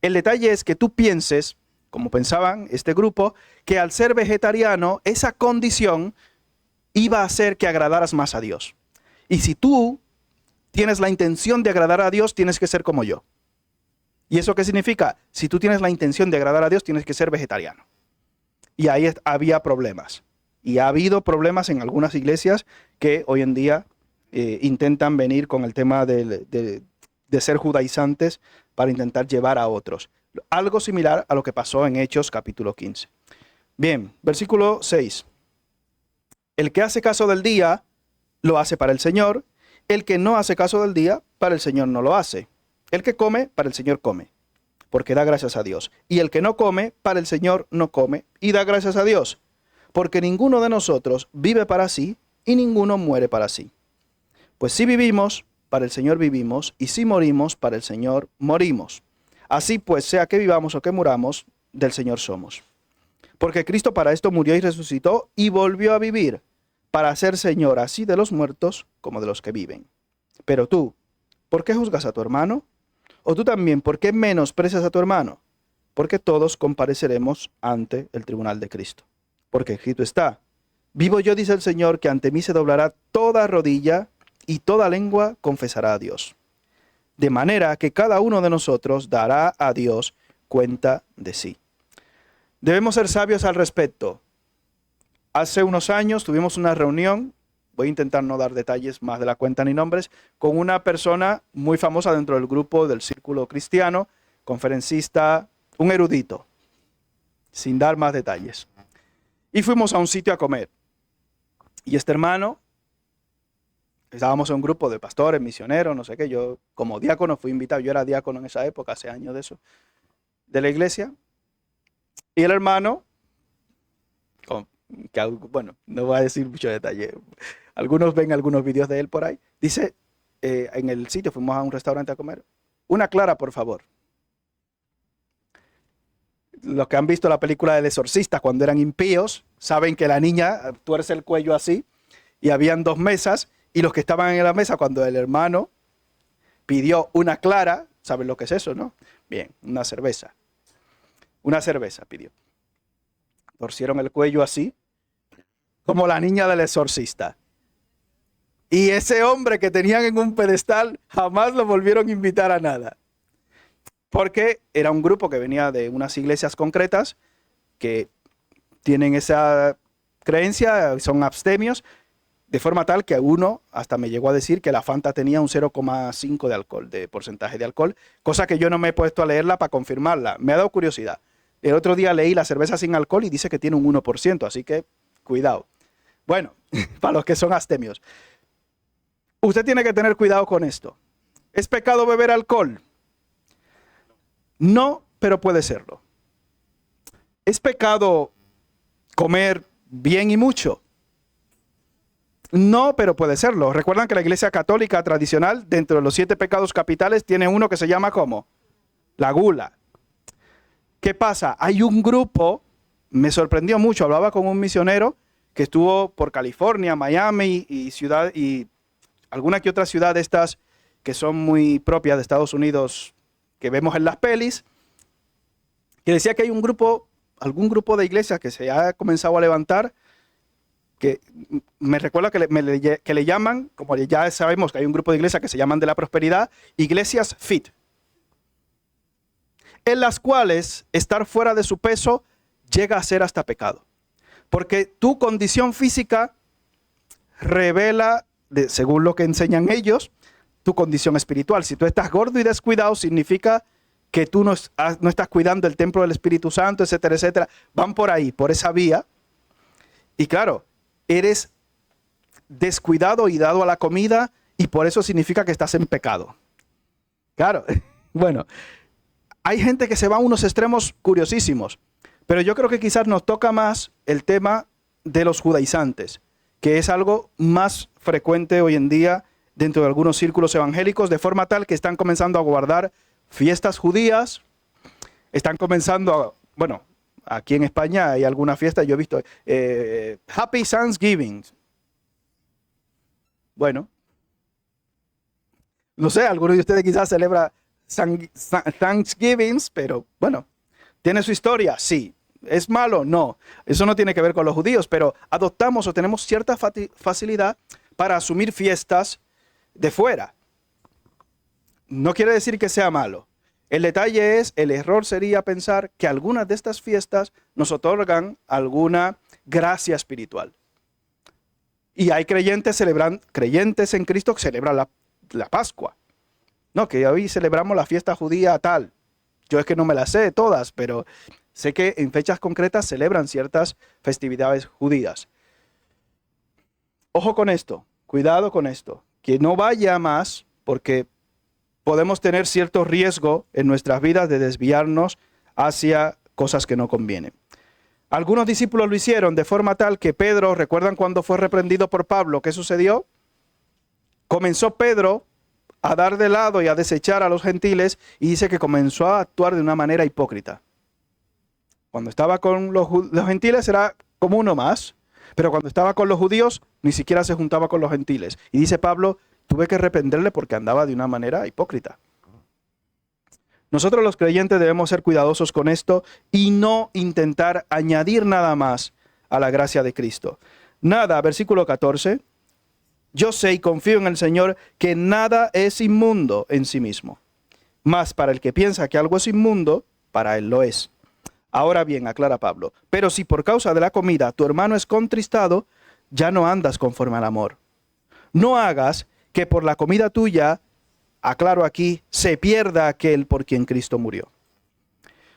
Speaker 1: El detalle es que tú pienses, como pensaban este grupo, que al ser vegetariano, esa condición iba a hacer que agradaras más a Dios. Y si tú tienes la intención de agradar a Dios, tienes que ser como yo. ¿Y eso qué significa? Si tú tienes la intención de agradar a Dios, tienes que ser vegetariano. Y ahí había problemas. Y ha habido problemas en algunas iglesias que hoy en día intentan venir con el tema de ser judaizantes para intentar llevar a otros. Algo similar a lo que pasó en Hechos capítulo 15. Bien, versículo 6. El que hace caso del día, lo hace para el Señor. El que no hace caso del día, para el Señor no lo hace. El que come, para el Señor come, porque da gracias a Dios. Y el que no come, para el Señor no come y da gracias a Dios. Porque ninguno de nosotros vive para sí y ninguno muere para sí. Pues si vivimos, para el Señor vivimos, y si morimos, para el Señor morimos. Así pues, sea que vivamos o que muramos, del Señor somos. Porque Cristo para esto murió y resucitó y volvió a vivir, para ser Señor así de los muertos como de los que viven. Pero tú, ¿por qué juzgas a tu hermano? O tú también, ¿por qué menosprecias a tu hermano? Porque todos compareceremos ante el tribunal de Cristo. Porque escrito está, vivo yo, dice el Señor, que ante mí se doblará toda rodilla y toda lengua confesará a Dios. De manera que cada uno de nosotros dará a Dios cuenta de sí. Debemos ser sabios al respecto. Hace unos años tuvimos una reunión, voy a intentar no dar detalles más de la cuenta ni nombres, con una persona muy famosa dentro del grupo del círculo cristiano, conferencista, un erudito, sin dar más detalles. Y fuimos a un sitio a comer. Y este hermano, estábamos en un grupo de pastores, misioneros, no sé qué, yo como diácono fui invitado, yo era diácono en esa época, hace años de eso, de la iglesia. Y el hermano, que bueno, no voy a decir mucho detalle, algunos ven algunos videos de él por ahí, dice, en el sitio, fuimos a un restaurante a comer, una clara, por favor. Los que han visto la película del Exorcista cuando eran impíos, saben que la niña tuerce el cuello así, y habían 2 mesas, y los que estaban en la mesa cuando el hermano pidió una clara, ¿saben lo que es eso, no? Bien, una cerveza pidió. Torcieron el cuello así, como la niña del Exorcista. Y ese hombre que tenían en un pedestal, jamás lo volvieron a invitar a nada. Porque era un grupo que venía de unas iglesias concretas que tienen esa creencia, son abstemios, de forma tal que uno hasta me llegó a decir que la Fanta tenía un 0,5 de alcohol, de porcentaje de alcohol, cosa que yo no me he puesto a leerla para confirmarla. Me ha dado curiosidad. El otro día leí la cerveza sin alcohol y dice que tiene un 1%, así que cuidado. Bueno, para los que son abstemios. Usted tiene que tener cuidado con esto. ¿Es pecado beber alcohol? No, pero puede serlo. ¿Es pecado comer bien y mucho? No, pero puede serlo. Recuerdan que la Iglesia Católica tradicional, dentro de los 7 pecados capitales, tiene uno que se llama ¿cómo? La gula. ¿Qué pasa? Hay un grupo, me sorprendió mucho, hablaba con un misionero que estuvo por California, Miami y alguna que otra ciudad de estas que son muy propias de Estados Unidos, que vemos en las pelis, que decía que hay algún grupo de iglesias que se ha comenzado a levantar, que me recuerda que le llaman, como ya sabemos que hay un grupo de iglesias que se llaman de la prosperidad, iglesias fit, en las cuales estar fuera de su peso llega a ser hasta pecado. Porque tu condición física revela, según lo que enseñan ellos, tu condición espiritual. Si tú estás gordo y descuidado, significa que tú no estás cuidando el templo del Espíritu Santo, etcétera, etcétera. Van por ahí, por esa vía. Y claro, eres descuidado y dado a la comida, y por eso significa que estás en pecado. Claro, bueno, hay gente que se va a unos extremos curiosísimos, pero yo creo que quizás nos toca más el tema de los judaizantes, que es algo más frecuente hoy en día dentro de algunos círculos evangélicos, de forma tal que están comenzando a guardar fiestas judías, están comenzando bueno, aquí en España hay alguna fiesta, yo he visto Happy Thanksgiving. Bueno, no sé, algunos de ustedes quizás celebra Thanksgiving, pero bueno, ¿tiene su historia? Sí. ¿Es malo? No. Eso no tiene que ver con los judíos, pero adoptamos o tenemos cierta facilidad para asumir fiestas de fuera. No quiere decir que sea malo. El detalle es, el error sería pensar que algunas de estas fiestas nos otorgan alguna gracia espiritual. Y hay creyentes en Cristo que celebran la Pascua. No, que hoy celebramos la fiesta judía tal. Yo es que no me las sé todas, pero sé que en fechas concretas celebran ciertas festividades judías. Ojo con esto, cuidado con esto, que no vaya más, porque podemos tener cierto riesgo en nuestras vidas de desviarnos hacia cosas que no convienen. Algunos discípulos lo hicieron de forma tal que Pedro, ¿recuerdan cuando fue reprendido por Pablo? ¿Qué sucedió? Comenzó Pedro a dar de lado y a desechar a los gentiles, y dice que comenzó a actuar de una manera hipócrita. Cuando estaba con los gentiles era como uno más, pero cuando estaba con los judíos ni siquiera se juntaba con los gentiles. Y dice Pablo, tuve que reprenderle porque andaba de una manera hipócrita. Nosotros los creyentes debemos ser cuidadosos con esto y no intentar añadir nada más a la gracia de Cristo. Nada, versículo 14. Yo sé y confío en el Señor que nada es inmundo en sí mismo. Mas para el que piensa que algo es inmundo, para él lo es. Ahora bien, aclara Pablo, pero si por causa de la comida tu hermano es contristado, ya no andas conforme al amor. No hagas que por la comida tuya, aclaro aquí, se pierda aquel por quien Cristo murió.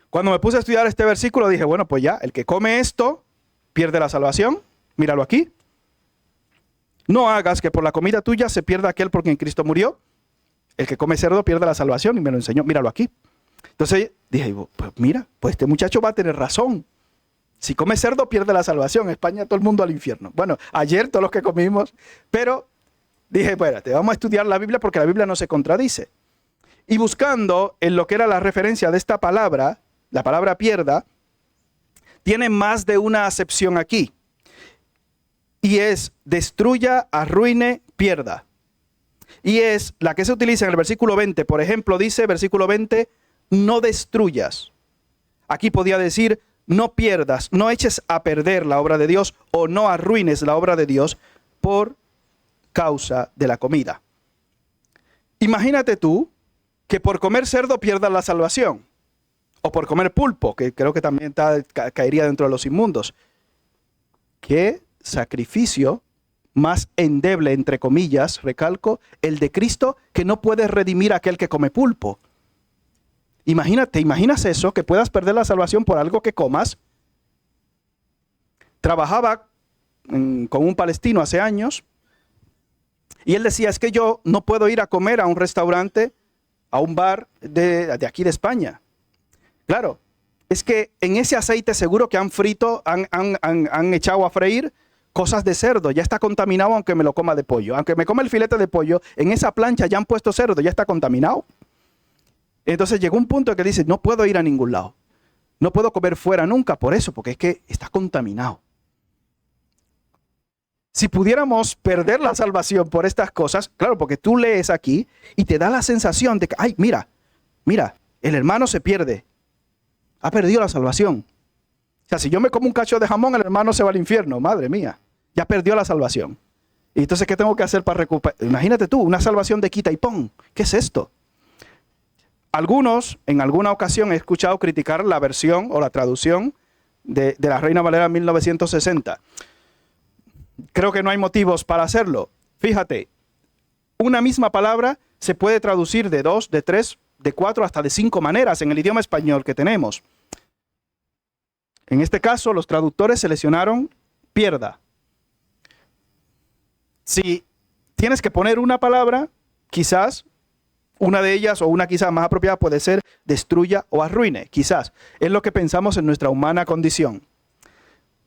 Speaker 1: Cuando me puse a estudiar este versículo dije, bueno, pues ya, el que come esto pierde la salvación. Míralo aquí. No hagas que por la comida tuya se pierda aquel por quien Cristo murió. El que come cerdo pierde la salvación, y me lo enseñó. Míralo aquí. Entonces dije, pues mira, pues este muchacho va a tener razón. Si come cerdo pierde la salvación. En España todo el mundo al infierno. Bueno, ayer todos los que comimos, pero dije, espérate, vamos a estudiar la Biblia porque la Biblia no se contradice. Y buscando en lo que era la referencia de esta palabra, la palabra pierda, tiene más de una acepción aquí. Y es destruya, arruine, pierda. Y es la que se utiliza en el versículo 20. Por ejemplo, dice versículo 20, no destruyas. Aquí podía decir, no pierdas, no eches a perder la obra de Dios o no arruines la obra de Dios por causa de la comida. Imagínate tú que por comer cerdo pierdas la salvación. O por comer pulpo, que creo que también caería dentro de los inmundos. ¿Qué sacrificio más endeble, entre comillas, recalco, el de Cristo, que no puede redimir a aquel que come pulpo? Imagínate, ¿imaginas eso? Que puedas perder la salvación por algo que comas. Trabajaba con un palestino hace años y él decía, es que yo no puedo ir a comer a un restaurante, a un bar de aquí de España. Claro, es que en ese aceite seguro que han frito, han echado a freír cosas de cerdo, ya está contaminado aunque me lo coma de pollo. Aunque me coma el filete de pollo, en esa plancha ya han puesto cerdo, ya está contaminado. Entonces llegó un punto que dice, no puedo ir a ningún lado. No puedo comer fuera nunca por eso, porque es que está contaminado. Si pudiéramos perder la salvación por estas cosas, claro, porque tú lees aquí y te da la sensación de que, ay, mira, el hermano se pierde. Ha perdido la salvación. O sea, si yo me como un cacho de jamón, el hermano se va al infierno. Madre mía, ya perdió la salvación. Y entonces, ¿qué tengo que hacer para recuperar? Imagínate tú, una salvación de quita y pon. ¿Qué es esto? Algunos, en alguna ocasión, he escuchado criticar la versión o la traducción de la Reina Valera 1960. Creo que no hay motivos para hacerlo. Fíjate, una misma palabra se puede traducir de 2, de 3, de 4, hasta de 5 maneras en el idioma español que tenemos. En este caso, los traductores seleccionaron pierda. Si tienes que poner una palabra, quizás una de ellas o una quizás más apropiada puede ser destruya o arruine. Quizás es lo que pensamos en nuestra humana condición.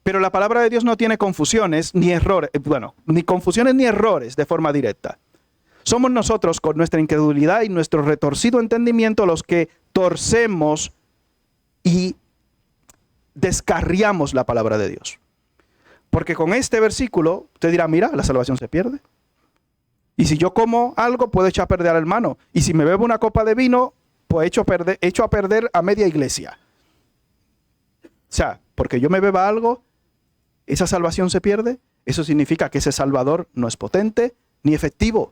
Speaker 1: Pero la palabra de Dios no tiene confusiones ni errores, ni confusiones ni errores de forma directa. Somos nosotros con nuestra incredulidad y nuestro retorcido entendimiento los que torcemos y descarriamos la palabra de Dios. Porque con este versículo usted dirá, mira, la salvación se pierde. Y si yo como algo, puedo echar a perder al hermano. Y si me bebo una copa de vino, pues echo a perder a media iglesia. O sea, porque yo me beba algo, esa salvación se pierde. Eso significa que ese Salvador no es potente ni efectivo.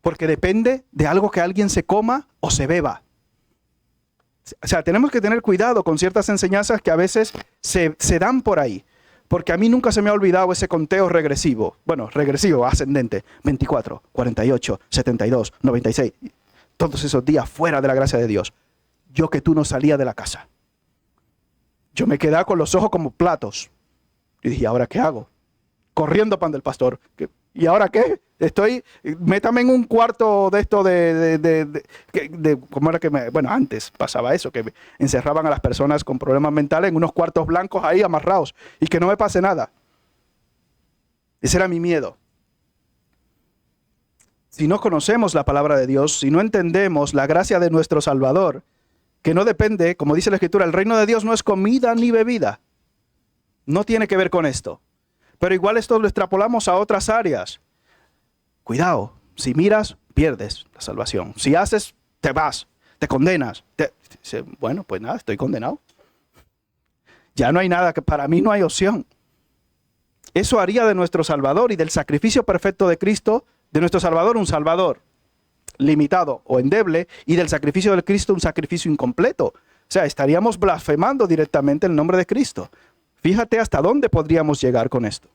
Speaker 1: Porque depende de algo que alguien se coma o se beba. O sea, tenemos que tener cuidado con ciertas enseñanzas que a veces se dan por ahí. Porque a mí nunca se me ha olvidado ese conteo regresivo. Bueno, regresivo, ascendente. 24, 48, 72, 96. Todos esos días fuera de la gracia de Dios. Yo que tú no salía de la casa. Yo me quedaba con los ojos como platos. Y dije, ¿ahora qué hago? Corriendo pan del pastor. ¿Y ahora qué? Métame en un cuarto de esto ¿cómo era que bueno, antes pasaba eso, que encerraban a las personas con problemas mentales en unos cuartos blancos ahí amarrados y que no me pase nada. Ese era mi miedo. Si no conocemos la palabra de Dios, si no entendemos la gracia de nuestro Salvador, que no depende, como dice la Escritura, el reino de Dios no es comida ni bebida. No tiene que ver con esto. Pero igual esto lo extrapolamos a otras áreas. Cuidado, si miras, pierdes la salvación. Si haces, te vas, te condenas. Bueno, pues nada, estoy condenado. Ya no hay nada, que para mí no hay opción. Eso haría de nuestro Salvador y del sacrificio perfecto de Cristo, de nuestro Salvador, un Salvador limitado o endeble, y del sacrificio de Cristo un sacrificio incompleto. O sea, estaríamos blasfemando directamente el nombre de Cristo. Fíjate hasta dónde podríamos llegar con esto.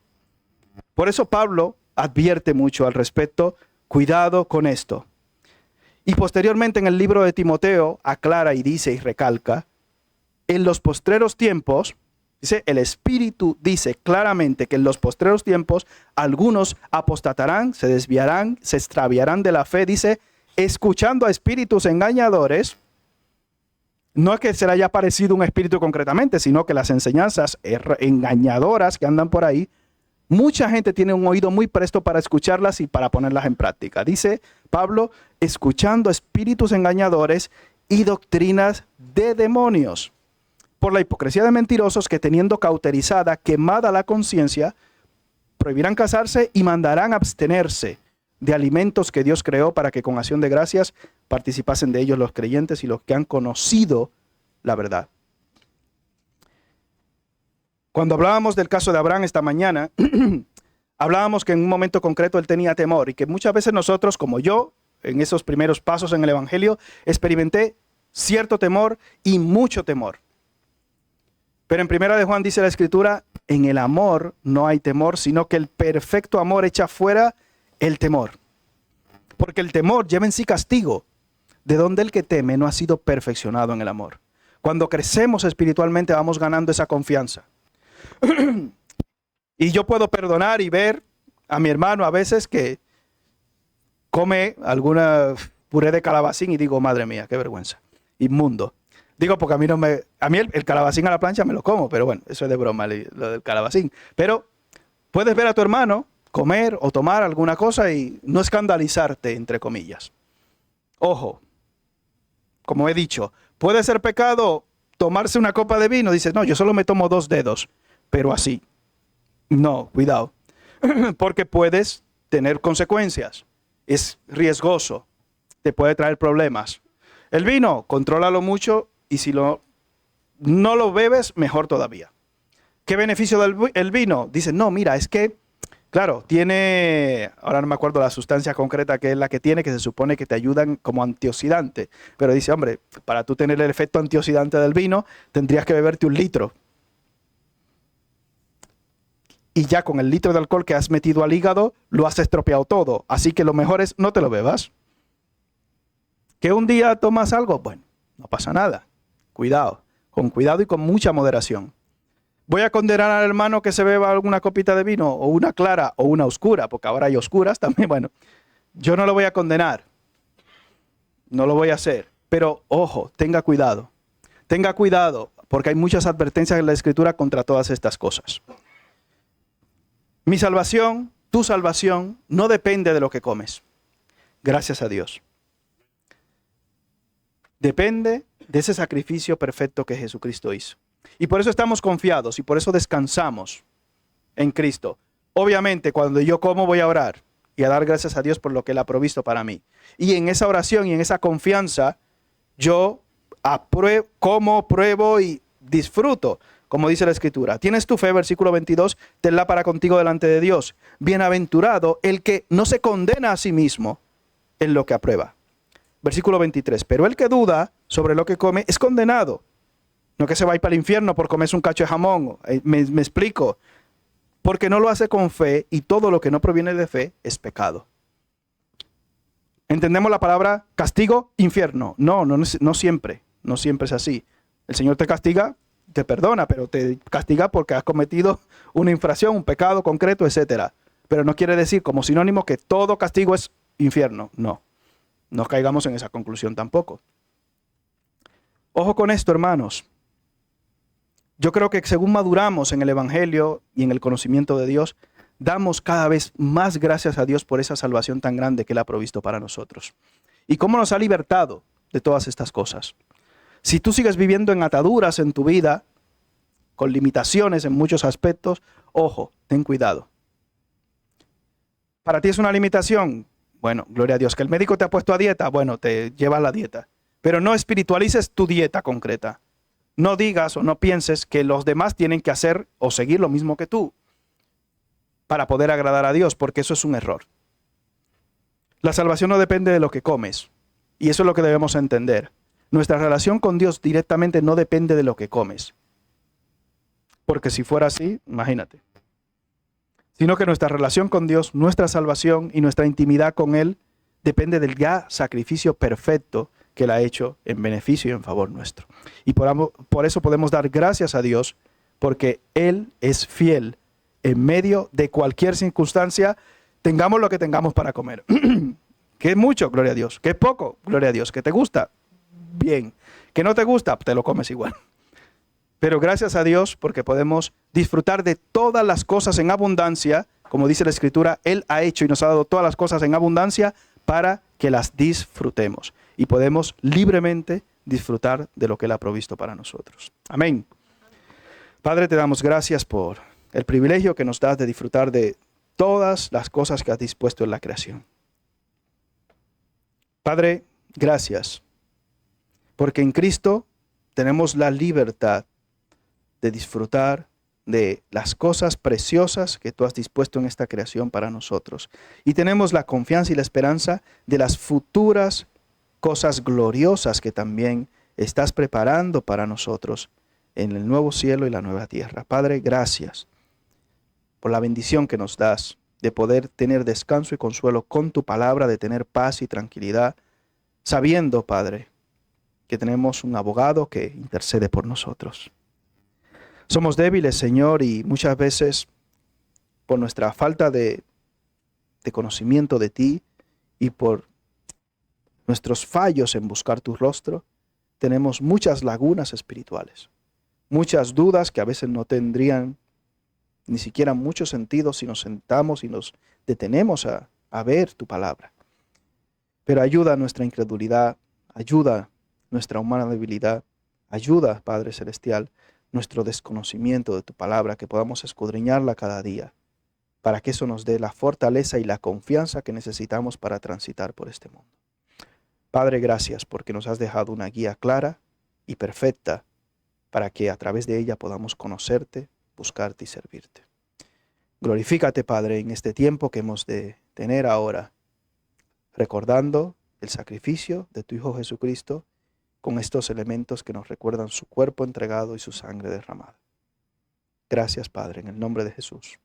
Speaker 1: Por eso Pablo advierte mucho al respecto, cuidado con esto. Y posteriormente en el libro de Timoteo aclara y dice y recalca, en los postreros tiempos, dice, el Espíritu dice claramente que en los postreros tiempos algunos apostatarán, se desviarán, se extraviarán de la fe, dice, escuchando a espíritus engañadores. No es que se le haya aparecido un espíritu concretamente, sino que las enseñanzas engañadoras que andan por ahí, mucha gente tiene un oído muy presto para escucharlas y para ponerlas en práctica. Dice Pablo, escuchando espíritus engañadores y doctrinas de demonios, por la hipocresía de mentirosos que teniendo cauterizada, quemada la conciencia, prohibirán casarse y mandarán abstenerse de alimentos que Dios creó para que con acción de gracias participasen de ellos los creyentes y los que han conocido la verdad. Cuando hablábamos del caso de Abraham esta mañana, hablábamos que en un momento concreto él tenía temor y que muchas veces nosotros, como yo, en esos primeros pasos en el Evangelio, experimenté cierto temor y mucho temor. Pero en Primera de Juan dice la Escritura, en el amor no hay temor, sino que el perfecto amor echa fuera el temor. Porque el temor lleva en sí castigo, de donde el que teme no ha sido perfeccionado en el amor. Cuando crecemos espiritualmente vamos ganando esa confianza. Y yo puedo perdonar y ver a mi hermano a veces que come alguna puré de calabacín y digo, madre mía, qué vergüenza, inmundo. Digo, porque a mí el calabacín a la plancha me lo como, pero bueno, eso es de broma, lo del calabacín. Pero puedes ver a tu hermano comer o tomar alguna cosa y no escandalizarte, entre comillas. Ojo, como he dicho, puede ser pecado tomarse una copa de vino. Dices, no, yo solo me tomo 2 dedos, pero así. No, cuidado, porque puedes tener consecuencias. Es riesgoso, te puede traer problemas. El vino, contrólalo mucho y si no lo bebes, mejor todavía. ¿Qué beneficio del vino? Dicen, no, mira, es que, claro, tiene, ahora no me acuerdo la sustancia concreta que es la que tiene, que se supone que te ayudan como antioxidante. Pero dice, hombre, para tú tener el efecto antioxidante del vino, tendrías que beberte 1 litro. Y ya con el litro de alcohol que has metido al hígado, lo has estropeado todo. Así que lo mejor es no te lo bebas. ¿Que un día tomas algo? Bueno, no pasa nada. Cuidado, con cuidado y con mucha moderación. ¿Voy a condenar al hermano que se beba alguna copita de vino, o una clara, o una oscura? Porque ahora hay oscuras también. Bueno, yo no lo voy a condenar. No lo voy a hacer. Pero, ojo, tenga cuidado. Tenga cuidado, porque hay muchas advertencias en la Escritura contra todas estas cosas. Mi salvación, tu salvación, no depende de lo que comes. Gracias a Dios. Depende de ese sacrificio perfecto que Jesucristo hizo. Y por eso estamos confiados y por eso descansamos en Cristo. Obviamente, cuando yo como voy a orar y a dar gracias a Dios por lo que Él ha provisto para mí. Y en esa oración y en esa confianza, yo como, pruebo y disfruto, como dice la Escritura. Tienes tu fe, versículo 22, tenla para contigo delante de Dios. Bienaventurado el que no se condena a sí mismo en lo que aprueba. Versículo 23, pero el que duda sobre lo que come es condenado. No que se va a ir para el infierno por comerse un cacho de jamón. Me explico. Porque no lo hace con fe y todo lo que no proviene de fe es pecado. ¿Entendemos la palabra castigo? Infierno. No siempre. No siempre es así. El Señor te castiga, te perdona, pero te castiga porque has cometido una infracción, un pecado concreto, etc. Pero no quiere decir como sinónimo que todo castigo es infierno. No. No caigamos en esa conclusión tampoco. Ojo con esto, hermanos. Yo creo que según maduramos en el Evangelio y en el conocimiento de Dios, damos cada vez más gracias a Dios por esa salvación tan grande que Él ha provisto para nosotros. Y cómo nos ha libertado de todas estas cosas. Si tú sigues viviendo en ataduras en tu vida, con limitaciones en muchos aspectos, ojo, ten cuidado. ¿Para ti es una limitación? Bueno, gloria a Dios. ¿Que el médico te ha puesto a dieta? Bueno, te llevas la dieta. Pero no espiritualices tu dieta concreta. No digas o no pienses que los demás tienen que hacer o seguir lo mismo que tú para poder agradar a Dios, porque eso es un error. La salvación no depende de lo que comes, y eso es lo que debemos entender. Nuestra relación con Dios directamente no depende de lo que comes, porque si fuera así, imagínate. Sino que nuestra relación con Dios, nuestra salvación y nuestra intimidad con Él depende del ya sacrificio perfecto que Él ha hecho en beneficio y en favor nuestro. Y por eso podemos dar gracias a Dios, porque Él es fiel en medio de cualquier circunstancia, tengamos lo que tengamos para comer. Que es mucho, gloria a Dios. Que es poco, gloria a Dios. Que te gusta, bien. Que no te gusta, te lo comes igual. Pero gracias a Dios porque podemos disfrutar de todas las cosas en abundancia. Como dice la Escritura, Él ha hecho y nos ha dado todas las cosas en abundancia para que las disfrutemos. Y podemos libremente disfrutar de lo que Él ha provisto para nosotros. Amén. Padre, te damos gracias por el privilegio que nos das de disfrutar de todas las cosas que has dispuesto en la creación. Padre, gracias, porque en Cristo tenemos la libertad de disfrutar de las cosas preciosas que tú has dispuesto en esta creación para nosotros. Y tenemos la confianza y la esperanza de las futuras cosas gloriosas que también estás preparando para nosotros en el nuevo cielo y la nueva tierra. Padre, gracias por la bendición que nos das de poder tener descanso y consuelo con tu palabra, de tener paz y tranquilidad, sabiendo, Padre, que tenemos un abogado que intercede por nosotros. Somos débiles, Señor, y muchas veces por nuestra falta de conocimiento de ti y por nuestros fallos en buscar tu rostro, tenemos muchas lagunas espirituales, muchas dudas que a veces no tendrían ni siquiera mucho sentido si nos sentamos y nos detenemos a ver tu palabra. Pero ayuda nuestra incredulidad, ayuda nuestra humana debilidad, ayuda, Padre Celestial, nuestro desconocimiento de tu palabra, que podamos escudriñarla cada día, para que eso nos dé la fortaleza y la confianza que necesitamos para transitar por este mundo. Padre, gracias porque nos has dejado una guía clara y perfecta para que a través de ella podamos conocerte, buscarte y servirte. Glorifícate, Padre, en este tiempo que hemos de tener ahora, recordando el sacrificio de tu Hijo Jesucristo con estos elementos que nos recuerdan su cuerpo entregado y su sangre derramada. Gracias, Padre, en el nombre de Jesús.